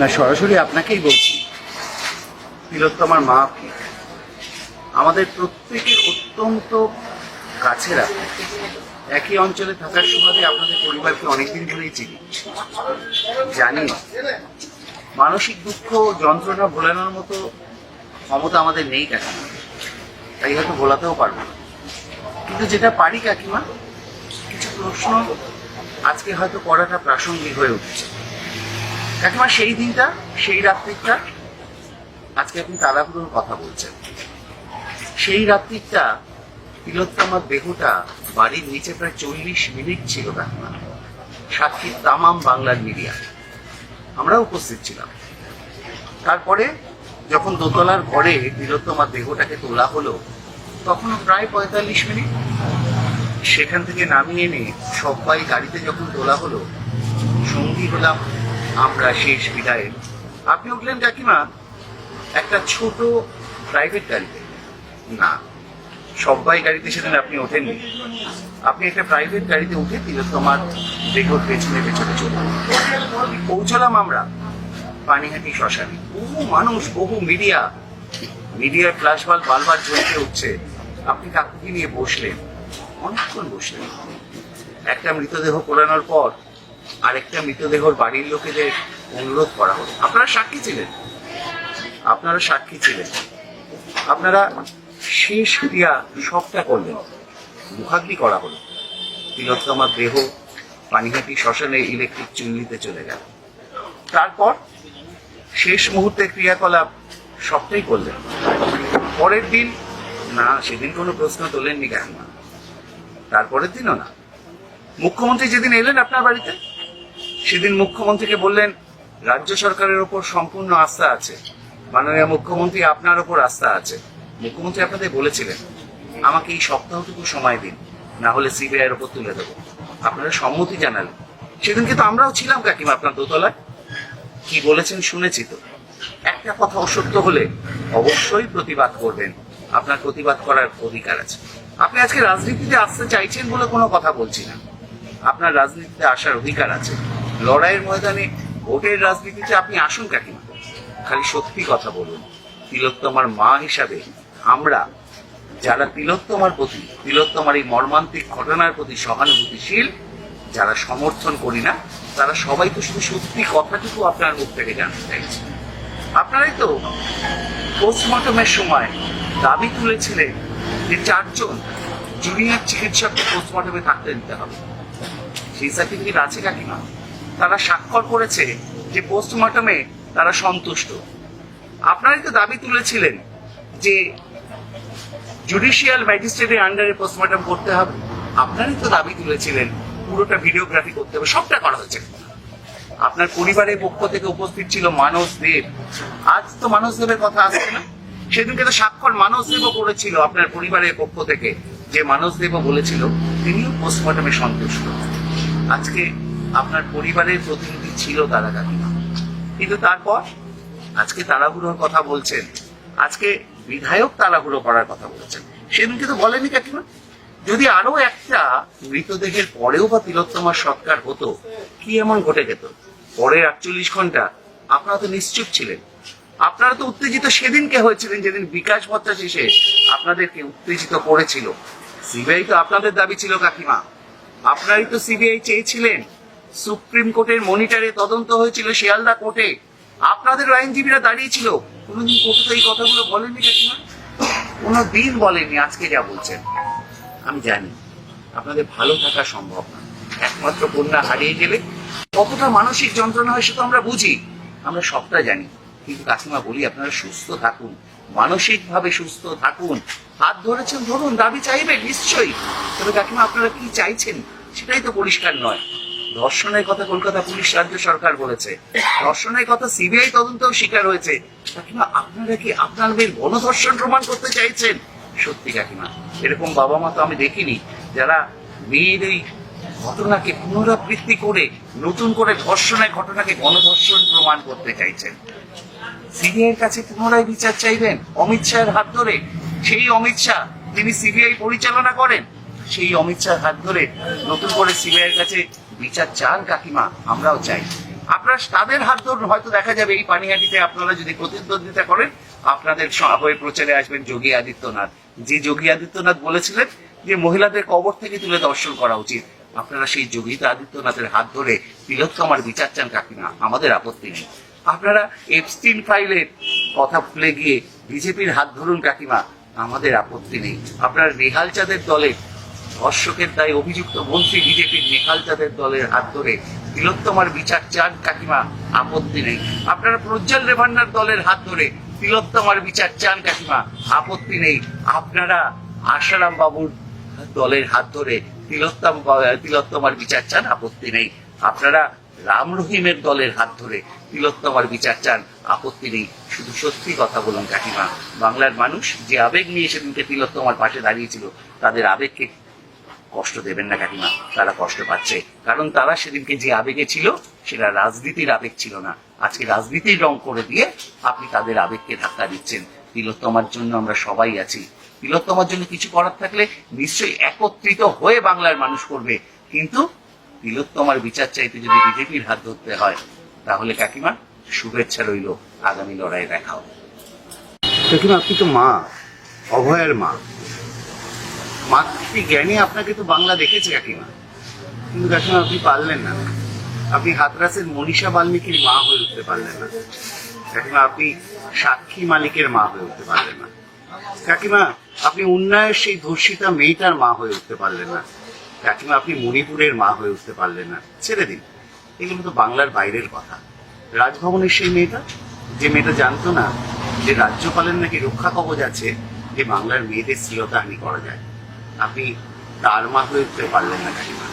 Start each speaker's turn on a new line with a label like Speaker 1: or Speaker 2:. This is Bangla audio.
Speaker 1: না, সরাসরি আপনাকেই বলছি, তিলোত্তমার মা আপনি আমাদের প্রত্যেকের অত্যন্ত কাছের। আপনি একই অঞ্চলে থাকার সুবাদে আপনাদের পরিবারকে অনেকদিন ধরেই চিনি, জানি মানসিক দুঃখ যন্ত্রণা ভোলানোর মতো ক্ষমতা আমাদের নেই কাকিমা, তাই হয়তো ভোলাতেও পারবো না। কিন্তু যেটা পারি কাকিমা, কিছু প্রশ্ন আজকে হয়তো করাটা প্রাসঙ্গিক হয়ে উঠছে। কাকিমা, সেই দিনটা, সেই রাত্রিটা, আজকে আপনি তালাগুলোর কথা বলছেন, সেই রাত্রিটা তিলোত্তমার দেহটা বাড়ির নিচে প্রায় 40 মিনিট ছিল কাকিমা। সাক্ষী তামাম বাংলার মিডিয়া, আমরা উপস্থিত ছিলাম। তারপরে যখন দোতলার ঘরে তিলোত্তমার দেহটাকে তোলা হলো, তখনও প্রায় 45 মিনিট। সেখান থেকে নামিয়ে এনে সবাই গাড়িতে যখন তোলা হলো, সঙ্গী হলাম আমরা শেষ বিদায়ে। আপনি উঠলেন কাকিমা একটা ছোট প্রাইভেট গাড়িতে। না, সবাই গাড়িতে সেদিন আপনি ওঠেননি। আপনি একটা প্রাইভেট গাড়িতে উঠে তিলোত্তমার দেহর পেছনে পেছনে চলে পৌঁছলাম আমরা পানিহাটি শ্মশানে। বহু মানুষ, বহু মিডিয়ার ফ্ল্যাশ বাল্ব বারবার জ্বলতে উঠছে। আপনি কাকুকে নিয়ে বসলেন, অনেকক্ষণ বসলেন। একটা মৃতদেহ পোড়ানোর পর আরেকটা মৃতদেহর বাড়ির লোকেদের অনুরোধ করা হলো। আপনারা সাক্ষী ছিলেন, আপনারা শেষ ক্রিয়া সবটা করলেন। মুখাগ্নি করা হলো। তিলোত্তমার দেহ পানিহাটি শ্মশানে ইলেকট্রিক চুল্লিতে চলে গেল। তারপর শেষ মুহূর্তের ক্রিয়াকলাপ সবটাই করলেন। পরের দিন না, সেদিন কোনো প্রশ্ন তোলেননি কেন? তারপরের দিনও না। মুখ্যমন্ত্রী যেদিন এলেন আপনার বাড়িতে, সেদিন মুখ্যমন্ত্রীকে বললেন রাজ্য সরকারের ওপর সম্পূর্ণ আস্থা আছে, মাননীয় মুখ্যমন্ত্রী আপনার ওপর আস্থা আছে। মুখ্যমন্ত্রী আপনাদের বলেছিলেন আমাকে এই সপ্তাহটুকু সময় দিন, না হলে সিবিআই এর ওপর তুলে দেবো। আপনারা সম্মতি জানালেন। সেদিন কিন্তু আমরাও ছিলাম কাকিমা আপনার দোতলায়। কি বলেছেন শুনেছি তো। একটা কথা অসত্য হলে অবশ্যই প্রতিবাদ করবেন, আপনার প্রতিবাদ করার অধিকার আছে। আপনি আজকে রাজনীতিতে আসতে চাইছেন বলে কোনো কথা বলছি না, আপনার রাজনীতিতে আসার অধিকার আছে। লড়াইয়ের ময়দানে ভোটের রাজনীতিতে আপনি আসুন কাকিমা, খালি সত্যি কথা বলুন। তিলোত্তমার মা হিসাবে আমরা যারা তিলোত্তমার প্রতি, তিলোত্তমার এই মর্মান্তিক ঘটনার প্রতি সহানুভূতিশীল, যারা সমর্থন করি না, তারা সবাই তো শুধু সত্যি কথাটুকু আপনার মুখ থেকে জানতে চাইছে। আপনারাই তো পোস্টমর্টমের সময় দাবি তুলেছিলেন যে 4 জন জুনিয়র চিকিৎসককে পোস্টমর্টমে থাকতে দিতে হবে। সেই সার্টিফিকেট আছে কাকিমা। তারা স্বাক্ষর করেছে যে পোস্টমর্টমে তারা সন্তুষ্ট। আপনারাই তো দাবি তুলেছিলেন যে জুডিশিয়াল ম্যাজিস্ট্রেটের আন্ডারে পোস্টমর্টম করতে হবে। আপনারাই তো দাবি তুলেছিলেন পুরোটা ভিডিওগ্রাফি করতে হবে। সবটা করা হয়েছে। আপনার পরিবারের পক্ষ থেকে উপস্থিত ছিল মানস দেব। আজ তো মানস দেবের কথা আসছে না। সেদিনকে তো স্বাক্ষর মানস দেবও করেছিল আপনার পরিবারের পক্ষ থেকে, যে মানস দেবও বলেছিল তিনিও পোস্টমর্টমে সন্তুষ্ট। আজকে আপনার পরিবারের প্রতিনিধি ছিল তারা কাকিমা, কিন্তু তারপর আজকে তাড়াহুড়োর কথা বলছেন, আজকে বিধায়ক তাড়াহুড়ো করার কথা বলছেন। সেদিনকে তো বলেনি কাকিমা যদি আরো একটা মৃতদেহের পরেও বা তিলোত্তমার সৎকার হতো, কি এমন ঘটে যেত? পরের 48 ঘন্টা আপনারা তো নিশ্চুপ ছিলেন। আপনারা তো উত্তেজিত সেদিনকে হয়েছিলেন যেদিন বিকাশ ভত্তা শেষে আপনাদেরকে উত্তেজিত করেছিল। সিবিআই তো আপনাদের দাবি ছিল কাকিমা, আপনারই তো সিবিআই চেয়েছিলেন। সুপ্রিম কোর্টের মনিটরে তদন্ত হয়েছিল শিয়ালদা কোর্টে, আপনাদের আইনজীবীরা দাঁড়িয়েছিল। কোনোদিন কোর্টে তো এই কথাগুলো বলেননি কাকিমা, কোনোদিন বলেননি। আজকে যা বলছেন আমি জানি আপনাদের ভালো থাকা সম্ভব না। একমাত্র কন্যা হারিয়ে গেলে কতটা মানসিক যন্ত্রণা হয় সেটা আমরা বুঝি, আমরা সবটা জানি। কিন্তু কাকিমা বলি, আপনারা সুস্থ থাকুন, মানসিক ভাবে সুস্থ থাকুন। হাত ধরেছেন ধরুন, দাবি চাইবেন নিশ্চয়ই, তবে কাকিমা আপনারা কি চাইছেন সেটাই তো পরিষ্কার নয়। ধর্ষণের কথা কলকাতা পুলিশ রাজ্য সরকার বলেছে, ধর্ষণের কথা সিবিআই তদন্তেও স্বীকার হয়েছে। কাকিমা আপনারা কি আপনাদের গণধর্ষণ প্রমাণ করতে চাইছেন? সত্যি কাকিমা, এরকম বাবা মা তো আমি দেখিনি যারা মেয়ের এই ঘটনাকে পুনরাবৃত্তি করে নতুন করে ধর্ষণের ঘটনাকে গণধর্ষণ প্রমাণ করতে চাইছেন। সিবিআই এর কাছে পুনরায় বিচার চাইবেন অমিত শাহের হাত ধরে। সেই অমিত শাহ যিনি সিবিআই পরিচালনা করেন, সেই অমিত শাহের হাত ধরে নতুন করে সিবিআই এর কাছে বিচার চান কাকিমা, আমরাও চাই। আপনারা তাদের হাত ধরুন, হয়তো দেখা যাবে এই পানিহাটিতে আপনারা যদি প্রতিদ্বন্দ্বিতা করেন আপনাদের হয়ে প্রচারে আসবেন যোগী আদিত্যনাথ, যে যোগী আদিত্যনাথ বলেছিলেন যে মহিলাদের কবর থেকে তুলে দর্শন করা উচিত। আপনারা সেই যোগী আদিত্যনাথের হাত ধরে তিলোত্তমার বিচার চান কাকিমা, আমাদের আপত্তি নেই। আপনারা এপস্টিন ফাইলের কথা ভুলে গিয়ে বিজেপির হাত ধরুন কাকিমা, আমাদের আপত্তি নেই। আপনারা নেহাল চাঁদের দলের ধর্ষকের দায়ে অভিযুক্ত মন্ত্রী বিজেপির নেহাল চাঁদের দলের হাত ধরে তিলোত্তমার বিচার চান কাকিমা, আপত্তি নেই। আপনারা প্রজ্জ্বল রেভান্নার দলের হাত ধরে তিলোত্তমার বিচার চান কাকিমা, আপত্তি নেই। আপনারা আশারাম বাবুর দলের হাত ধরে তিলোত্তমার বিচার চান, আপত্তি নেই। আপনারা রাম রহিমের দলের হাত ধরে তিলোত্তমার বিচার চান, আপত্তি নেই। শুধু সত্যি কথা বলুন কাকিমা, বাংলার মানুষ যে আবেগ নিয়ে সেদিনকে তিলোত্তমার পাশে দাঁড়িয়েছিল তাদের আবেগকে কষ্ট দেবেন না কাকিমা, তারা কষ্ট পাচ্ছে। কারণ তারা সেদিনকে যে আবেগে ছিল সেটা রাজনীতির আবেগ ছিল না। আজকে রাজনীতির রং করে দিয়ে আপনি তাদের আবেগকে ধাক্কা দিচ্ছেন। তিলোত্তমার জন্য আমরা সবাই আছি। তিলোত্তমার জন্য কিছু করার থাকলে নিশ্চয়ই একত্রিত হয়ে বাংলার মানুষ করবে, কিন্তু তিলোত্তমার বিচার চাইতে যদি বিজেপির হাত ধরতে হয় তাহলে কাকিমা শুভেচ্ছা রইল, আগামী লড়াই দেখা হবে। কাকিমা আপনি তো মা, অভয়ের মা, মাতৃ জ্ঞানী আপনাকে তো বাংলা দেখেছে কাকিমা, কিন্তু কাকিমা আপনি পারলেন না। আপনি হাতরাসের মনীষা বাল্মীকির মা হয়ে উঠতে পারলেন না কাকিমা, আপনি সাক্ষী মালিকের মা হয়ে উঠতে পারলেন না কাকিমা, আপনি উন্নয়ের সেই ধর্ষিতা মেয়েটার মা হয়ে উঠতে পারলেন না কাকিমা, আপনি মণিপুরের মা হয়ে উঠতে পারলেন না। ছেড়ে দিন, এগুলো তো বাংলার বাইরের কথা। রাজভবনের সেই মেয়েটা, যে মেয়েটা জানতো না যে রাজ্যপালের নাকি রক্ষা কবচ আছে যে বাংলার মেয়েদের শ্লীলতাহানি করা যায়, আপনি তার মা হয়ে উঠতে পারলেন না কাকিমা।